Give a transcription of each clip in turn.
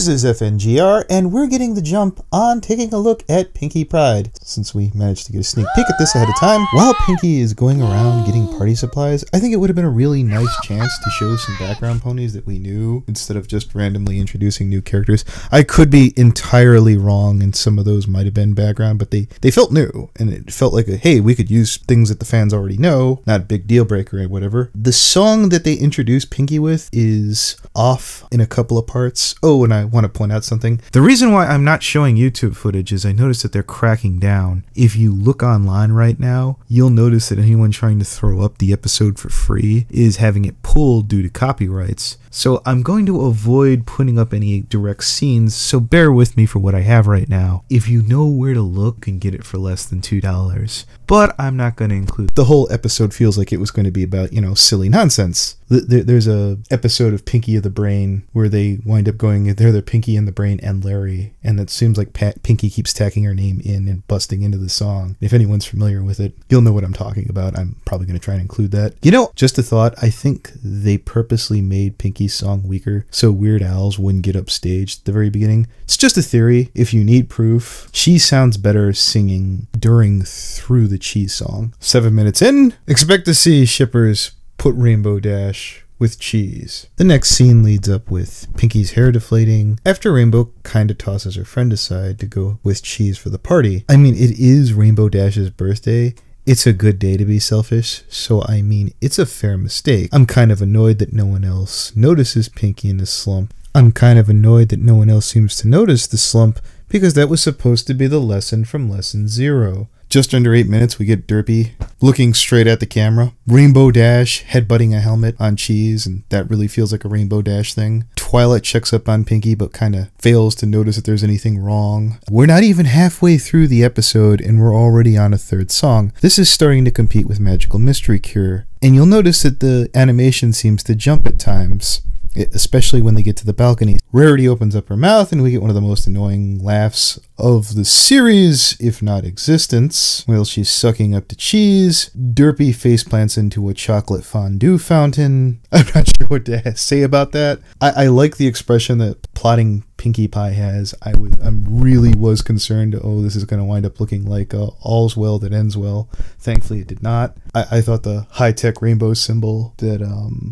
This is FNGR, and we're getting the jump on taking a look at Pinkie Pride. Since we managed to get a sneak peek at this ahead of time, while Pinkie is going around getting party supplies, I think it would have been a really nice chance to show some background ponies that we knew, instead of just randomly introducing new characters. I could be entirely wrong, and some of those might have been background, but they felt new, and it felt like, hey, we could use things that the fans already know, not a big deal breaker or whatever. The song that they introduced Pinkie with is off in a couple of parts. Oh, and I want to point out something. The reason why I'm not showing YouTube footage is I noticed that they're cracking down. If you look online right now, you'll notice that anyone trying to throw up the episode for free is having it pulled due to copyrights. So I'm going to avoid putting up any direct scenes, so bear with me for what I have right now. If you know where to look, you can get it for less than $2. But I'm not going to include. The whole episode feels like it was going to be about, silly nonsense. There's a episode of Pinkie of the Brain where they wind up going, they're the Pinkie and the Brain and Larry, and it seems like Pinkie keeps tacking her name in and busting into the song. If anyone's familiar with it, you'll know what I'm talking about. I'm probably going to try and include that. Just a thought, I think they purposely made Pinkie's song weaker so Weird Al's wouldn't get upstaged at the very beginning. It's just a theory. If you need proof, she sounds better singing through the Cheese song. 7 minutes in, expect to see shippers put Rainbow Dash with Cheese. The next scene leads up with Pinkie's hair deflating after Rainbow kinda tosses her friend aside to go with Cheese for the party. I mean, it is Rainbow Dash's birthday. It's a good day to be selfish, so I mean, it's a fair mistake. I'm kind of annoyed that no one else notices Pinkie in the slump. I'm kind of annoyed that no one else seems to notice the slump, because that was supposed to be the lesson from Lesson 0. Just under 8 minutes, we get Derpy looking straight at the camera. Rainbow Dash headbutting a helmet on Cheese, and that really feels like a Rainbow Dash thing. Twilight checks up on Pinkie, but kind of fails to notice that there's anything wrong. We're not even halfway through the episode, and we're already on a third song. This is starting to compete with Magical Mystery Cure, and you'll notice that the animation seems to jump at times, especially when they get to the balcony. Rarity opens up her mouth, and we get one of the most annoying laughs of the series, if not existence, while she's sucking up to Cheese. Derpy faceplants into a chocolate fondue fountain. I'm not sure what to say about that. I like the expression that plotting Pinkie Pie has. I really was concerned, oh, this is going to wind up looking like all's well that ends well. Thankfully, it did not. I thought the high-tech rainbow symbol that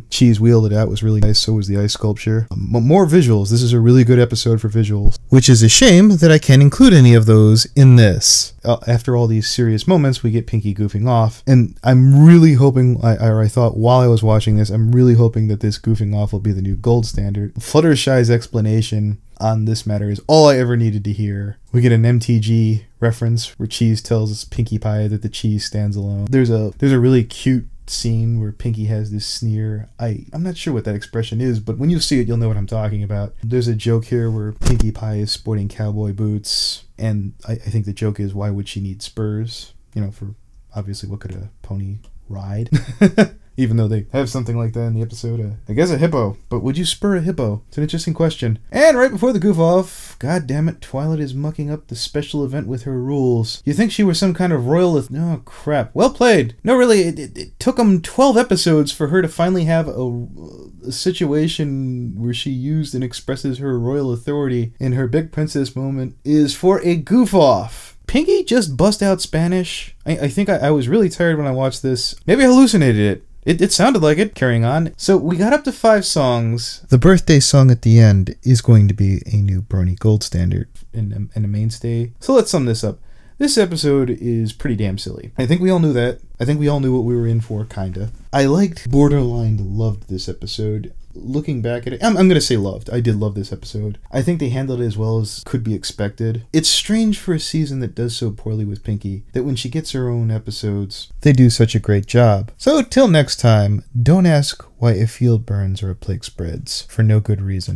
Cheese wielded out was really nice. So was the ice sculpture. More visuals. This is a really good episode for visuals, which is a shame that I can't include any of those in this. After all these serious moments, we get Pinkie goofing off, and I'm really hoping, I thought while I was watching this, I'm really hoping that this goofing off will be the new gold standard. Fluttershy's explanation on this matter is all I ever needed to hear. We get an MTG reference where Cheese tells Pinkie Pie that the cheese stands alone. There's a really cute scene where Pinkie has this sneer. I'm not sure what that expression is, but when you see it, you'll know what I'm talking about. There's a joke here where Pinkie Pie is sporting cowboy boots, and I think the joke is, why would she need spurs? For obviously, what could a pony ride? Even though they have something like that in the episode. I guess a hippo. But would you spur a hippo? It's an interesting question. And right before the goof off, god damn it, Twilight is mucking up the special event with her rules. You think she was some kind of royal... Oh, crap. Well played. No, really, it took them 12 episodes for her to finally have a situation where she used and expresses her royal authority, and her big princess moment is for a goof off. Pinkie just bust out Spanish. I think I was really tired when I watched this. Maybe I hallucinated it. It sounded like it. Carrying on. So we got up to 5 songs. The birthday song at the end is going to be a new Brony gold standard and a mainstay. So let's sum this up. This episode is pretty damn silly. I think we all knew that. I think we all knew what we were in for, kinda. I borderline loved this episode. Looking back at it, I'm going to say loved. I did love this episode. I think they handled it as well as could be expected. It's strange for a season that does so poorly with Pinkie that when she gets her own episodes, they do such a great job. So till next time, don't ask why a field burns or a plague spreads for no good reason.